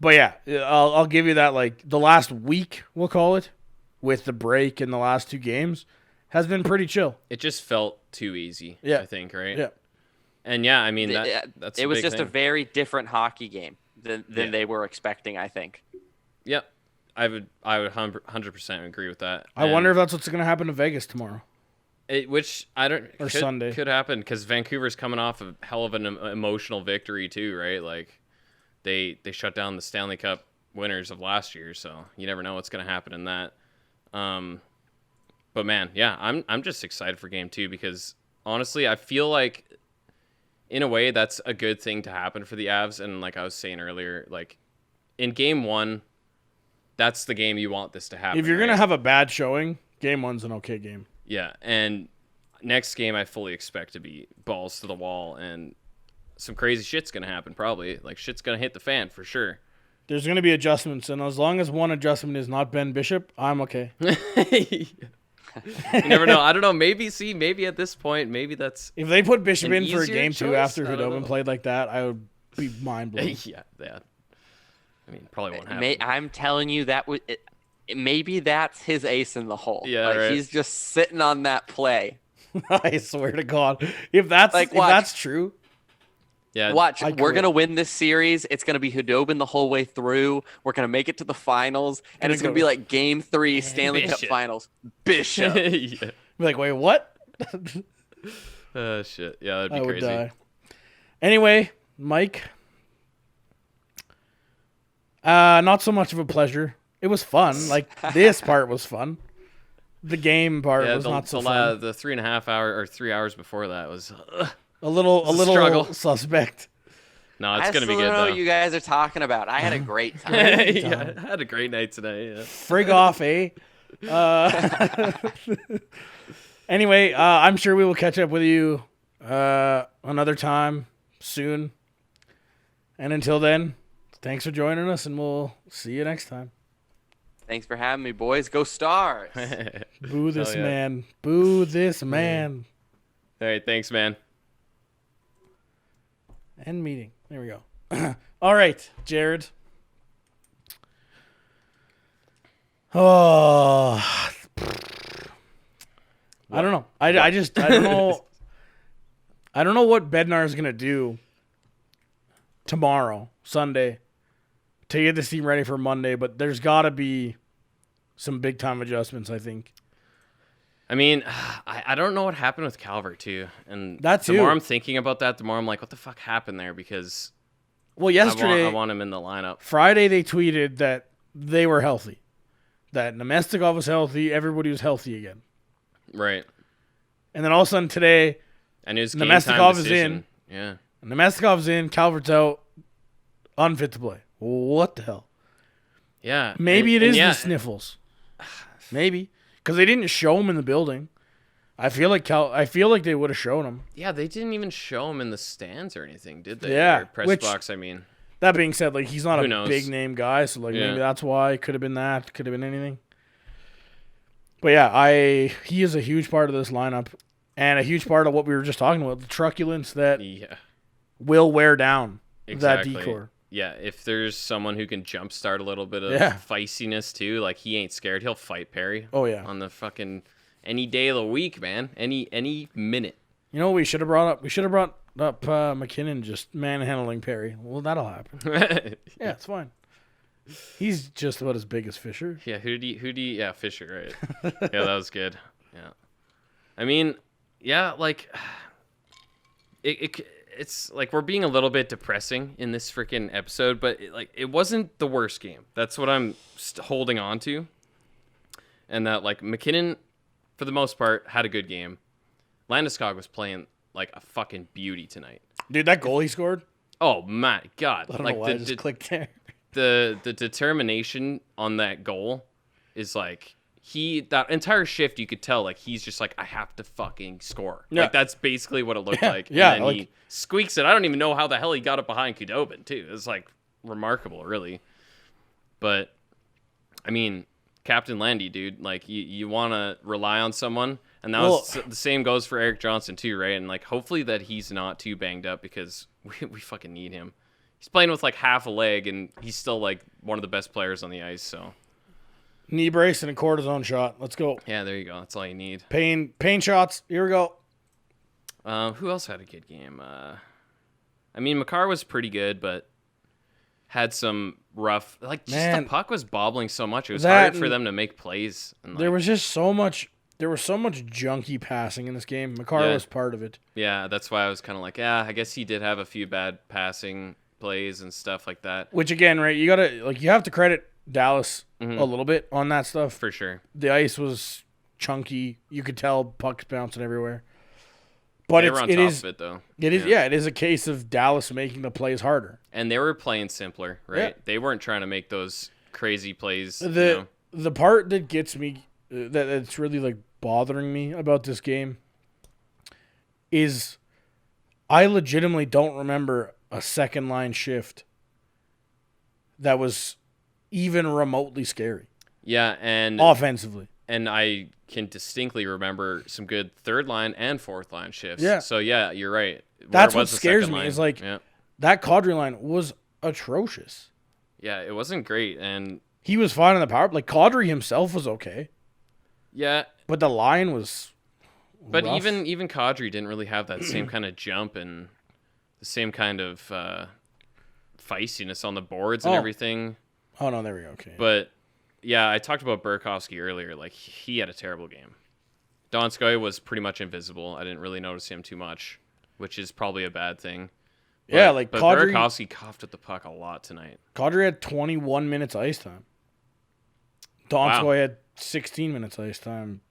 But yeah, I'll give you that. Like, the last week, we'll call it, with the break in the last 2 games, has been pretty chill. It just felt too easy, I think, right? Yeah. And yeah, I mean, that's it was just thing. A very different hockey game than they were expecting, I think. Yep. I would 100% agree with that. I wonder if that's what's going to happen to Vegas tomorrow. Which I don't Or Sunday. could happen because Vancouver's coming off a hell of an emotional victory too, right? Like they shut down the Stanley Cup winners of last year, so you never know what's going to happen in that. But man, yeah, I'm just excited for game 2 because honestly, I feel like in a way that's a good thing to happen for the Avs. And like I was saying earlier, like in game 1, that's the game you want this to happen. If you're going to have a bad showing, game 1's an okay game. Yeah, and next game I fully expect to be balls to the wall and some crazy shit's going to happen probably. Like shit's going to hit the fan for sure. There's going to be adjustments, and as long as one adjustment is not Ben Bishop, I'm okay. You never know. I don't know. Maybe at this point, maybe that's... If they put Bishop an in for a easier game 2 choice? after I don't Hudobin know. played like that, I would be mind blown. yeah. I mean, probably won't happen. I'm telling you that maybe that's his ace in the hole. Yeah, like, right. he's just sitting on that play. I swear to God, if that's Like, if watch. that's true, Yeah. Watch, I we're quit. gonna win this series. It's gonna be Hudobin the whole way through. We're gonna make it to the finals, and Gonna it's gonna go- be like Game 3 Stanley Cup Bishop. Finals. Bishop. yeah. be like, wait, what? Shit. Yeah, that'd be I would crazy. die. Anyway, Mike, not so much of a pleasure. It was fun. Like this part was fun. The game part Yeah, was not so the fun. 3.5 hour or 3 hours before that was. A little struggle. suspect. No, it's I gonna be still good don't know though. what you guys are talking about. I had a great time. Yeah, I had a great night tonight. Yeah. Frig off, eh? Anyway, I'm sure we will catch up with you another time soon. And until then, thanks for joining us, and we'll see you next time. Thanks for having me, boys. Go Stars. Boo this yeah. man. Boo this man. All right, thanks, man. End meeting. There we go. All right, Jared. Oh, I don't know. I don't know. I don't know what Bednar's gonna do tomorrow, Sunday, to get this team ready for Monday. But there's got to be some big time adjustments, I think. I mean, I don't know what happened with Calvert too, and That the more too. I'm thinking about that, the more I'm like, what the fuck happened there? Because Well, yesterday, I want him in the lineup. Friday, they tweeted that they were healthy, that Nemestikov was healthy, everybody was healthy again. Right. And then all of a sudden today, And his game Nemestikov time is decision. Yeah. Nemestikov's in, Calvert's out, unfit to play. What the hell? Yeah. Maybe it and is yeah, the sniffles. Maybe. Because they didn't show him in the building. I feel like they would have shown him. Yeah, they didn't even show him in the stands or anything, did they? Yeah, Or press which- box, I mean. That being said, like he's not Who a knows? big name guy, so like Yeah. maybe that's why. Could have been that. Could have been anything. But yeah, he is a huge part of this lineup, and a huge part of what we were just talking about, the truculence that Yeah. will wear down Exactly. that decor. Yeah, if there's someone who can jumpstart a little bit of Yeah. feistiness too, like he ain't scared, he'll fight Perry. Oh yeah. On the fucking any day of the week, man. Any minute. You know what we should have brought up? We should have brought up McKinnon just manhandling Perry. Well, that'll happen. Yeah, it's fine. He's just about as big as Fisher. Yeah, who do you, yeah, Fisher, right. Yeah, that was good. Yeah. I mean, yeah, like it's like we're being a little bit depressing in this freaking episode, but it wasn't the worst game. That's what I'm holding on to. And that like McKinnon for the most part had a good game. Landeskog was playing like a fucking beauty tonight. Dude, that goal he scored. Oh my god. I don't Like know why I just clicked there. the determination on that goal is like that entire shift you could tell like he's just like I have to fucking score. Yeah. Like that's basically what it looked Yeah, like. yeah, And then he like- squeaks it. I don't even know how the hell he got it behind Khudobin too. It's like remarkable, really. But I mean, Captain Landy, dude, like you want to rely on someone, and that was the same goes for Erik Johnson too, right? And like hopefully that he's not too banged up because we fucking need him. He's playing with like half a leg, and he's still like one of the best players on the ice. So Knee brace and a cortisone shot. Let's go. yeah, there you go. That's all you need. Pain shots. Here we go. Who else had a good game? I mean, Makar was pretty good, but had some rough. Like just Man, the puck was bobbling so much; it was that harder for and- them to make plays. And, There like, was just so much There was so much junky passing in this game. Makar was part of it. Yeah, that's why I was kind of like, I guess he did have a few bad passing plays and stuff like that. Which again, right? You have to credit Dallas a little bit on that stuff. For sure. The ice was chunky. You could tell pucks bouncing everywhere. But they were on top of it, though. It is a case of Dallas making the plays harder. And they were playing simpler, right? Yeah. They weren't trying to make those crazy plays. The part that gets me, that's really like bothering me about this game, is I legitimately don't remember a second line shift that was even remotely scary. Yeah, and offensively. And I can distinctly remember some good third line and fourth line shifts. Yeah. So yeah, you're right. That's what scares me. Is like that Kadri line was atrocious. Yeah, it wasn't great, and he was fine on the power. Like Kadri himself was okay. Yeah, but the line was. But rough. even Kadri didn't really have that same kind of jump and the same kind of feistiness on the boards and everything. Oh no, there we go. Okay. But yeah, I talked about Burakovsky earlier. Like he had a terrible game. Donskoy was pretty much invisible. I didn't really notice him too much, which is probably a bad thing. But Burakovsky coughed at the puck a lot tonight. Kadri had 21 minutes ice time. Donskoy had 16 minutes ice time.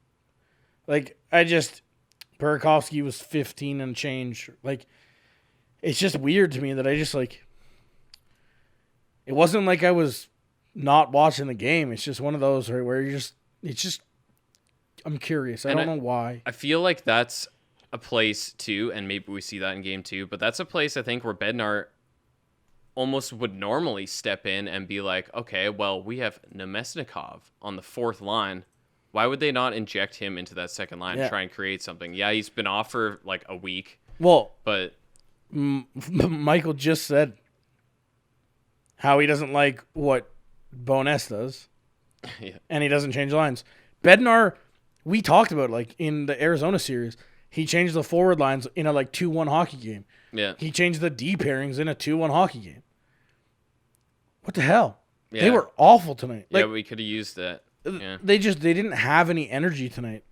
Like, Burakovsky was 15 and change. Like, it's just weird to me that it wasn't like I was not watching the game. It's just one of those where I'm curious. I don't know why. I feel like that's a place too, and maybe we see that in game 2, but that's a place I think where Bednar almost would normally step in and be like, okay, well, we have Nemesnikov on the fourth line. Why would they not inject him into that second line and try and create something? Yeah, he's been off for like a week. Well, but Michael just said how he doesn't like what Bowness does. Yeah. And he doesn't change lines. Bednar, we talked about like in the Arizona series, he changed the forward lines in a 2-1 hockey game. Yeah. He changed the D pairings in a 2-1 hockey game. What the hell? Yeah. They were awful tonight. Yeah, we could have used that. Yeah. They didn't have any energy tonight.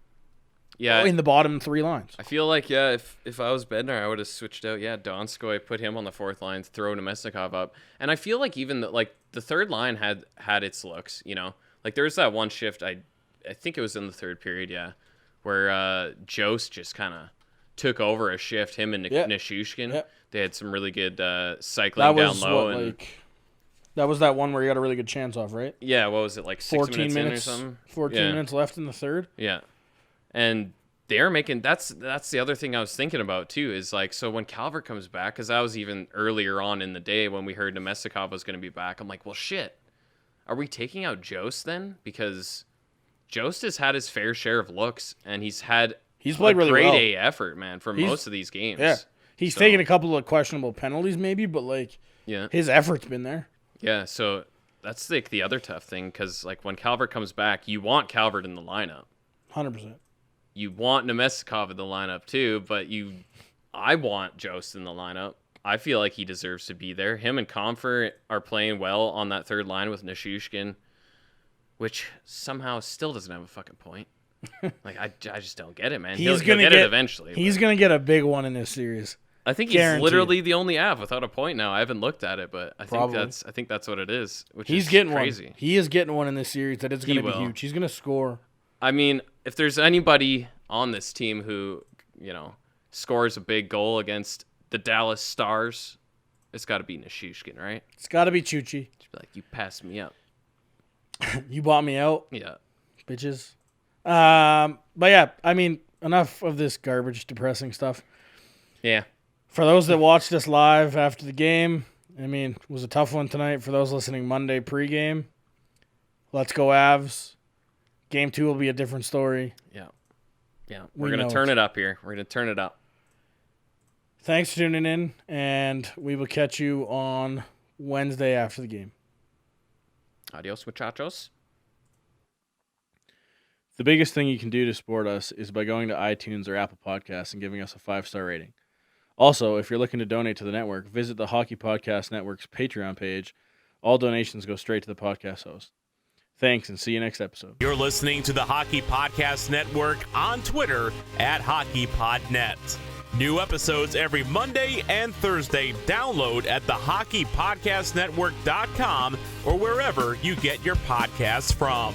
Yeah. In the bottom three lines. I feel like, if I was Bednar, I would have switched out, Donskoy, put him on the fourth line, throw Nemesnikov up. And I feel like even the third line had its looks, you know? Like there was that one shift, I think it was in the third period, where Jost just kind of took over a shift, him and Nishushkin. Yeah. They had some really good cycling down low. That was that one where you got a really good chance off, right? Yeah, what was it, 6 minutes in or something? 14 minutes left in the third. Yeah. And they're making that's the other thing I was thinking about too, is so when Calvert comes back, because that was even earlier on in the day when we heard Nemesnikov was going to be back, I'm like, well, shit. Are we taking out Jost then? Because Jost has had his fair share of looks, and he's played really well. Grade A effort, man, for most of these games. Yeah, he's taken a couple of questionable penalties, maybe, but his effort's been there. Yeah, so that's the other tough thing, because when Calvert comes back, you want Calvert in the lineup. 100%. You want Nemesnikov in the lineup too, but I want Jost in the lineup. I feel like he deserves to be there. Him and Comfort are playing well on that third line with Nishushkin, which somehow still doesn't have a fucking point. I just don't get it, man. He'll get it eventually. He's going to get a big one in this series. I think he's literally the only Av without a point now. I haven't looked at it, but I think that's what it is, which is crazy. One. He is getting one in this series that is going to be huge. He's going to score. I mean, if there's anybody on this team who, scores a big goal against the Dallas Stars, it's got to be Nishushkin, right? It's got to be Chuchi. Just be like, you passed me up. You bought me out? Yeah. Bitches. But yeah, I mean, enough of this garbage, depressing stuff. Yeah. For those that watched us live after the game, I mean, it was a tough one tonight. For those listening Monday pregame, let's go Avs. Game 2 will be a different story. Yeah. Yeah. We're going to turn it up here. We're going to turn it up. Thanks for tuning in, and we will catch you on Wednesday after the game. Adios, muchachos. The biggest thing you can do to support us is by going to iTunes or Apple Podcasts and giving us a 5-star rating. Also, if you're looking to donate to the network, visit the Hockey Podcast Network's Patreon page. All donations go straight to the podcast host. Thanks, and see you next episode. You're listening to the Hockey Podcast Network on Twitter at HockeyPodNet. New episodes every Monday and Thursday. Download at thehockeypodcastnetwork.com or wherever you get your podcasts from.